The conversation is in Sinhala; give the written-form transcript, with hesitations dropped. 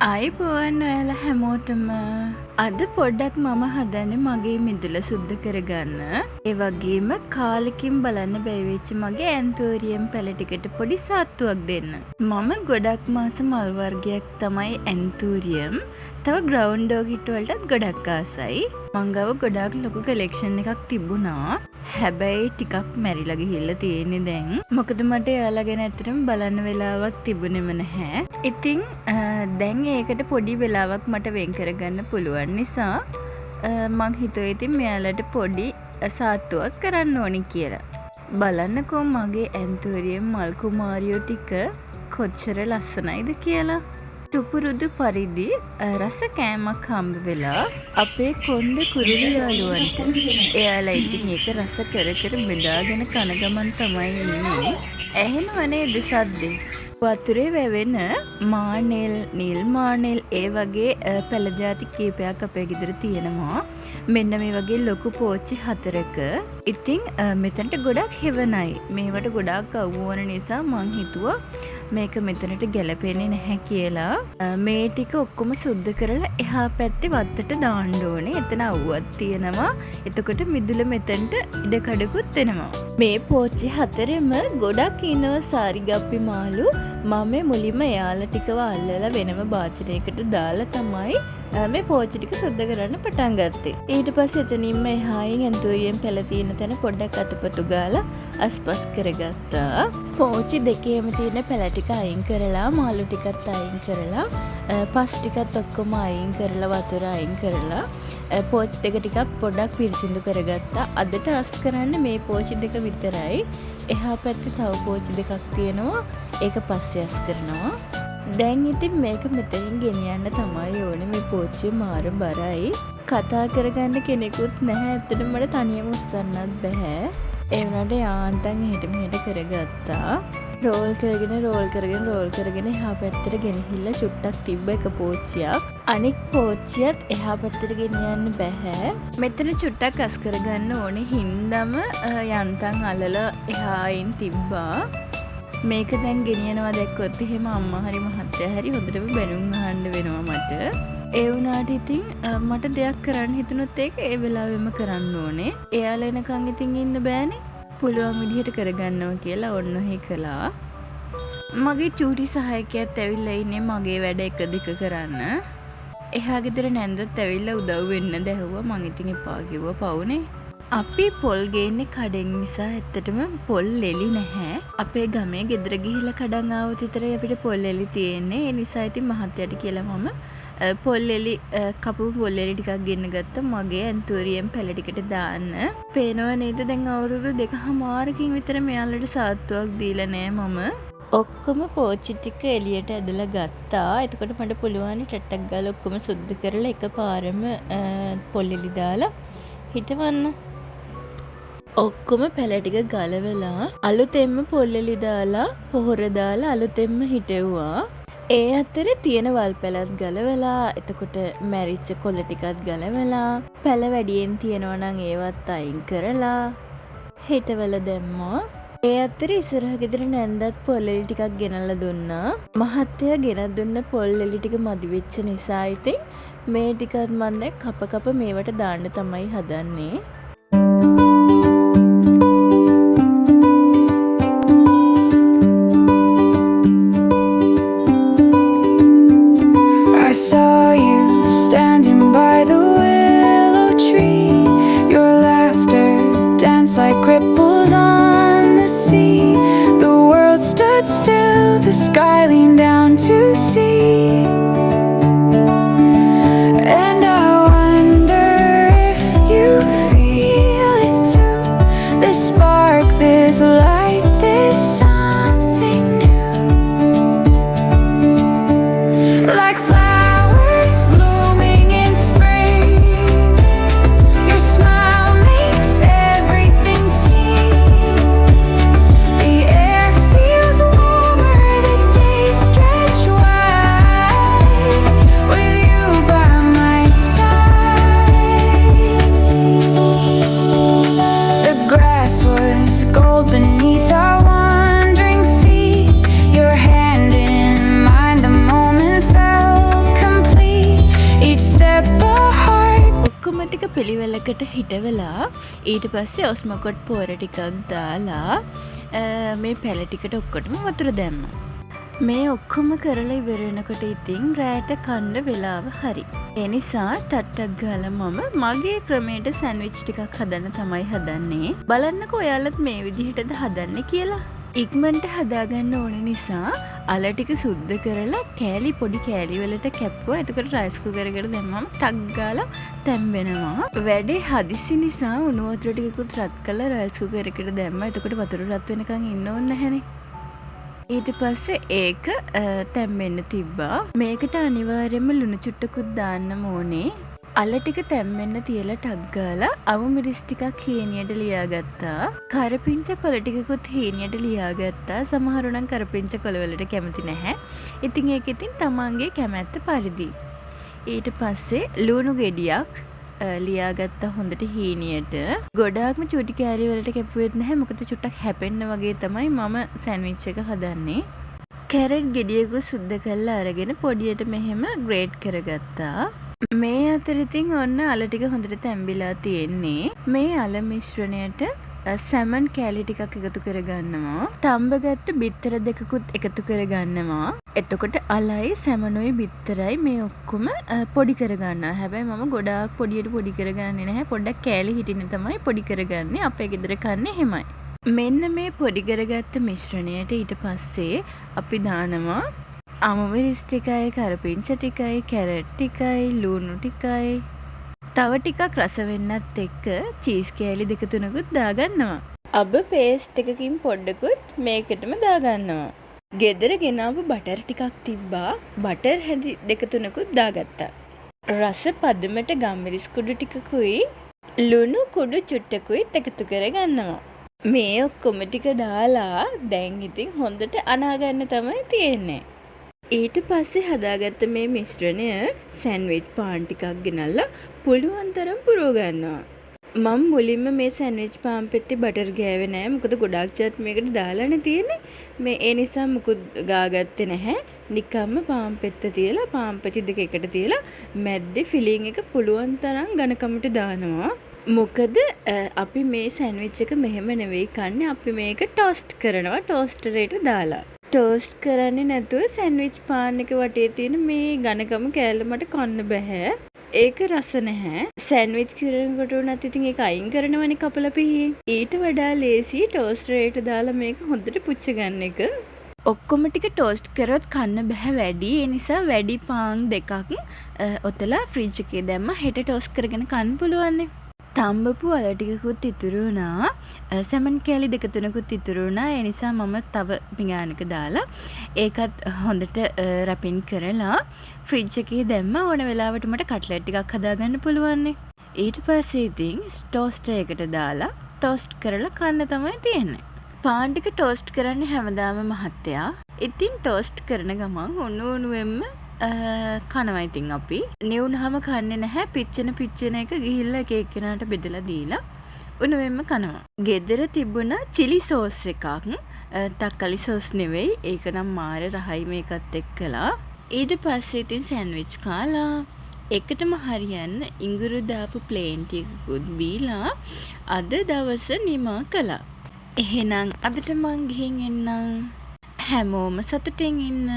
අයිබෝන් ඔයාලා හැමෝටම අද පොඩ්ඩක් මම හදන්නේ මගේ මිදුල සුද්ධ කරගන්න. ඒ වගේම කාලෙකින් බලන්න බැරි වෙච්ච මගේ ඇන්තෝරියම් පැල ටිකට පොඩි සාත්තුවක් දෙන්න. මම ගොඩක් මාස මල් වර්ගයක් තමයි ඇන්තෝරියම්. තව ග්‍රවුන්ඩ් ඩෝගිට් වලටත් ගොඩක් ආසයි. මං ගාව ගොඩක් ලොකු කලෙක්ෂන් එකක් තිබුණා. හැබැයි ටිකක් මැරිලා ගිහිල්ලා තියෙන්නේ දැන්. මොකද මට එයාලා ගැන ඇත්තටම බලන්න වෙලාවක් තිබුණෙම නැහැ. ඉතින් දැන් ඒකට පොඩි වෙලාවක් මට වෙන් කරගන්න පුළුවන් නිසා මං හිතුවා ඉතින් මෙයාලට පොඩි සාත්තුවක් කරන්න ඕනි කියලා. බලන්නකෝ මගේ ඇන්තෝරියම් මල් කුමාරියෝ ටික කොච්චර ලස්සනයිද කියලා. සුපුරුදු පරිදි රස කෑමක් හම්බ වෙලා අපේ කොණ්ඩ කුරුළු යාළුවන්ට. එයාලා ඉතින් ඒක රස කර කර බෙදාගෙන කන ගමන් තමයි ඉන්නේ. ඇහෙනවනේ දෙසද්දේ. වතුරේ වැවෙන මානෙල්, නිල් මානෙල් ඒ වගේ පැල ಜಾති කීපයක් අපේ ගෙදර තියෙනවා. මෙන්න මේ වගේ ලොකු පෝච්චි 4ක. ඉතින් මෙතනට ගොඩක් හෙවණයි. මේවට ගොඩක් අවුවන නිසා මං හිතුවා මේක මෙතනට ගැලපෙන්නේ නැහැ කියලා. මේ ටික ඔක්කොම සුද්ධ කරලා එහා පැත්තේ වත්තට දාන්න ඕනේ. එතන අවුවක් තියෙනවා. එතකොට මිදුල මෙතනට ඉඩකඩකුත් එනවා. මේ පෝච්චි 4ෙම ගොඩක් ඉනවා සාරිගප්පි මාළු. මම මුලින්ම එයාලා ටිකව අල්ලලා වෙනම භාජනයකට දාලා තමයි මේ පෝච්චි ටික සුද්ධ කරන්න පටන් ගත්තේ. ඊට පස්සේ එතනින්ම එහායින් ඇන්තෝරියම් පැල තියෙන තැන පොඩ්ඩක් අතුපතු ගාලා අස්පස් කරගත්තා. පෝච්චි දෙකේම තියෙන පැල ටික අයින් කරලා මාළු ටිකත් අයින් කරලා පස් ටිකත් ඔක්කොම අයින් කරලා වතුර අයින් කරලා පෝච්චි දෙක ටිකක් පොඩ්ඩක් පිරිසිදු කරගත්තා. අදට අස් කරන්නේ මේ පෝච්චි දෙක විතරයි. එහා පැත්තේ තව පෝච්චි දෙකක් තියෙනවා. ඒක පස්සේ අස් කරනවා. දැන් ඉතින් මේක මෙතනින් ගෙනියන්න තමයි ඕනේ. මේ පෝච්චිය මාර බරයි. කතා කරගන්න කෙනෙකුත් නැහැ. ඇත්තටම මට තනියම උස්සන්නත් බෑ. ඒ වුණාට යාන්තම් එහෙට මෙහෙට කරගත්තා. රෝල් කරගෙන එහා පැත්තට ගෙනහිල්ලා චුට්ටක් තිබ්බ එක පෝච්චියක්. අනික් පෝච්චියත් එහා පැත්තට ගෙනියන්න බෑ. මෙතන චුට්ටක් අස් කරගන්න ඕනේ හින්දම යන්තම් අල්ලලා එහායින් තිබ්බා. මේක දැන් ගෙනියනවා දැක්කොත් එහෙම අම්මා හරි මහත්තයා හරි හොඳටම බැනුම් අහන්න වෙනවා මට. ඒ වුණාට ඉතින් මට දෙයක් කරන්න හිතුනොත් ඒක ඒ වෙලාවෙම කරන්න ඕනේ. එයාලා එනකන් ඉතින් ඉන්න බෑනේ. පුළුවන් විදිහට කරගන්නවා කියලා ඔන්න ඔහේ කළා. මගේ චූටි සහායකයාත් ඇවිල්ලා ඉන්නේ මගේ වැඩ එක දෙක කරන්න. එහා ගෙදර නැන්දත් ඇවිල්ලා උදව් වෙන්න දැහුවා. මං ඉතින් එපා කිව්වා පවුනේ. අපි පොල් ගේන්නේ කඩෙන් නිසා ඇත්තටම පොල් එලි නැහැ. අපේ ගමේ ගෙදර ගිහිල්ලා කඩන් ආවොත් විතරයි අපිට පොල් එලි තියෙන්නේ. ඒ නිසා ඉතින් මහත්තයාට කියලා මම පොල් එලි කපපු පොල් එලි ටිකක් ගෙන්න ගත්තා මගේ ඇන්තෝරියම් පැල ටිකට දාන්න. පේනව නේද දැන් අවුරුදු 2කමාරකින් විතර මෙයාලට සාත්තුවක් දීලා නෑ මම. ඔක්කොම පෝච්චි ටික එළියට ඇදලා ගත්තා. එතකොට මට පුළුවන් ටට්ටක් ගාලා ඔක්කොම සුද්ධ කරලා එකපාරම පොල් එලි දාලා හිටවන්න. ඔක්කොම පැල ටික ගලවලා අලුතෙන්ම පොල් එලි දාලා පොහොර දාලා අලුතෙන්ම හිටෙව්වා. ඒ අතරේ තියෙන වල් පැලත් ගලවලා එතකොට මැරිච්ච කොළ ටිකත් ගලවලා පැල වැඩියෙන් තියෙනවා නම් ඒවත් අයින් කරලා හිටවල දැම්මා. ඒ අතරේ ඉස්සරහ ගෙදර නැන්දත් පොල් එලි ටිකක් ගෙනල්ලා දුන්නා. මහත්තයා ගෙනත් දුන්න පොල් එලි ටික මදි වෙච්ච නිසා ඉතින් මේ ටිකත් මම කප මේවට දාන්න තමයි හදන්නේ. I saw you standing by the willow tree. Your laughter danced like ripples on the sea. The world stood still, the sky leaned down to see. And I wonder if you feel it too. This spark, this light, this something new. Like flowers blooming in spring, your smile makes everything seem. The air feels warmer, the days stretch wide. වෙලකට හිටවලා ඊට පස්සේ ඔස්මකොට් පොර ටිකක් දාලා මේ පැල ටිකට ඔක්කොටම වතුර දැම්මා. මේ ඔක්කොම කරලා ඉවර වෙනකොට ඉතින් රෑට කන්න වෙලාව හරි. ඒ නිසා ටට්ටක් ගාලා මම මගේ ක්‍රමයට සෑන්ඩ්විච් ටිකක් හදන්න තමයි හදන්නේ. බලන්නකෝ ඔයාලත් මේ විදිහටද හදන්නේ කියලා. ඉක්මනට හදාගන්න ඕන නිසා අල ටික සුද්ධ කරලා පොඩි කෑලි වලට කැප්පුවා. එතකොට රයිස් කුකර් එකට දැම්මම ටක් ගාලා තැම්බෙනවා. වැඩේ හදිසි නිසා උණු වතුර ටිකකුත් රත් කරලා රයිස් කුකර් එකට දැම්මා. එතකොට වතුර රත් වෙනකන් ඉන්න ඕනේ නැහැනේ. ඊට පස්සේ ඒක තැම්බෙන්න තිබ්බා. මේකට අනිවාර්යයෙන්ම ලුණු චුට්ටකුත් දාන්න ඕනේ. අල ටික තැම්බෙන්න තියලා ටක් ගාලා අවු මිරිස් ටිකක් හීනියට ලියාගත්තා. කරපිංච කොළ ටිකකුත් හීනියට ලියාගත්තා. සමහරු නම් කරපිංච කොළ වලට කැමති නැහැ. ඉතින් ඒක තමන්ගේ කැමැත්ත පරිදි. ඊට පස්සේ ලුණු ගෙඩියක් ලියාගත්තා හොඳට හීනියට. ගොඩාක්ම චූටි කෑලි වලට කැපුවෙත් නැහැ. මොකද චුට්ටක් හැපෙන්න වගේ තමයි මම සෑන්ඩ්විච් එක හදන්නේ. කැරට් ගෙඩියක සුද්ධ කරලා අරගෙන පොඩියට මෙහෙම ග්‍රේට් කරගත්තා. මේ අතර ඉතින් ඔන්න අල ටික හොඳට තැම්බිලා තියෙන්නේ. මේ අල මිශ්‍රණයට සැමන් කෑලි ටිකක් එකතු කරගන්නවා. තම්බගත්ත බිත්තර දෙකකුත් එකතු කරගන්නවා. එතකොට අලයි සැමනුයි බිත්තරයි මේ ඔක්කොම පොඩි කරගන්නවා. හැබැයි මම ගොඩාක් පොඩියට පොඩි කරගන්නේ නැහැ. පොඩ්ඩක් කෑලි හිටින්න තමයි පොඩි කරගන්නේ. අපේ ගෙදර කන්නේ එහෙමයි. මෙන්න මේ පොඩි කරගත්ත මිශ්‍රණයට ඊට පස්සේ අපි දානවා අමු මිරිස් ටිකයි, කරපිංච ටිකයි, කැරට් ටිකයි, ලුණු ටිකයි. තව ටිකක් රස වෙන්නත් එක්ක චීස් කෑලි 2-3කුත් දාගන්නවා. අබ පේස්ට් එකකින් පොඩ්ඩකුත් මේකටම දාගන්නවා. ගෙදර ගෙනාවු බටර් ටිකක් තිබ්බා. බටර් හැඳි 2-3කුත් දාගත්තා. රස පදමට ගම්මිරිස් කුඩු ටිකකුයි ලුණු කුඩු චුට්ටකුයි එකතු කරගන්නවා. මේ ඔක්කොම ටික දාලා දැන් ඉතින් හොඳට අනාගන්න තමයි තියෙන්නේ. ඊට පස්සේ හදාගත්ත මේ මිශ්‍රණය සෑන්ඩ්විච් පාන් ටිකක් ගෙනල්ලා පුළුවන් තරම් පුරව ගන්නවා. මම මුලින්ම මේ සෑන්ඩ්විච් පාන් පෙත්තේ බටර් ගෑවේ නැහැ. මොකද ගොඩාක් ජාත් මේකට දාලානේ තියෙන්නේ. මේ ඒ නිසා මුකුත් ගාගත්තේ නැහැ. නිකම්ම පාන් පෙත්ත තියලා පාන් පෙති දෙක එකට තියලා මැද්දේ ෆිලිං එක පුළුවන් තරම් ඝනකමට දානවා. මොකද අපි මේ සෑන්ඩ්විච් එක මෙහෙම නෙවෙයි කන්නේ. අපි මේක ටෝස්ට් කරනවා ටෝස්ටරේට දාලා. ටෝස්ට් කරන්නේ නැතුව සෑන්ඩ්විච් පාන් එක වටේ තියෙන මේ ඝනකම කෑල්ල මට කන්න බෑ. ඒක රස නැහැ. සෑන්ඩ්විච් කරනකොට උනත් ඉතින් ඒක අයින් කරනවනේ කපලා පිහින්. ඊට වඩා ලේසි ටෝස්ටරේට දාලා මේක හොඳට පුච්ච ගන්න එක. ඔක්කොම ටික ටෝස්ට් කරොත් කන්න බෑ වැඩි. ඒ නිසා වැඩි පාන් දෙකක් ඔතලා ෆ්‍රිජ් එකේ දැම්ම හෙට ටෝස්ට් කරගෙන කන්න පුළුවන්. තම්බපු අල ටිකකුත් ඉතුරු වුණා. සැමන් කෑලි 2-3කුත් ඉතුරු වුණා. ඒ නිසා මම තව පිඟානක දාලා ඒකත් හොඳට රැපින් කරලා ෆ්‍රිජ් එකේ දැම්මා. ඕන වෙලාවට මට කට්ලට් ටිකක් හදාගන්න පුළුවන්. ඊට පස්සේ ඉතින් ටෝස්ටර් එකට දාලා ටෝස්ට් කරලා කන්න තමයි තියෙන්නේ. පාන් ටික ටෝස්ට් කරන්නේ හැමදාම මහත්තයා. ඉතින් ටෝස්ට් කරන ගමන් උණුවෙන්ම කනවා ඉතින් අපි. නිවුනහම කන්නේ නැහැ. පිච්චෙන එක ගිහිල්ලා එක එක්කෙනාට බෙදලා දීලා උණුවෙන්ම කනවා. ගෙදර තිබුණ චිලි සෝස් එකක්. තක්කලි සෝස් නෙවෙයි. ඒක නම් මාර රහයි මේකත් එක්කලා. ඊට පස්සේ ඉතින් සෑන්ඩ්විච් කාලා එකටම හරියන්න ඉඟුරු දාපු ප්ලේන් ටිකකුත් බීලා අද දවස නිමා කළා. එහෙනම් අදට මං ගිහින් එන්නම්. හැමෝම සතුටින් ඉන්න.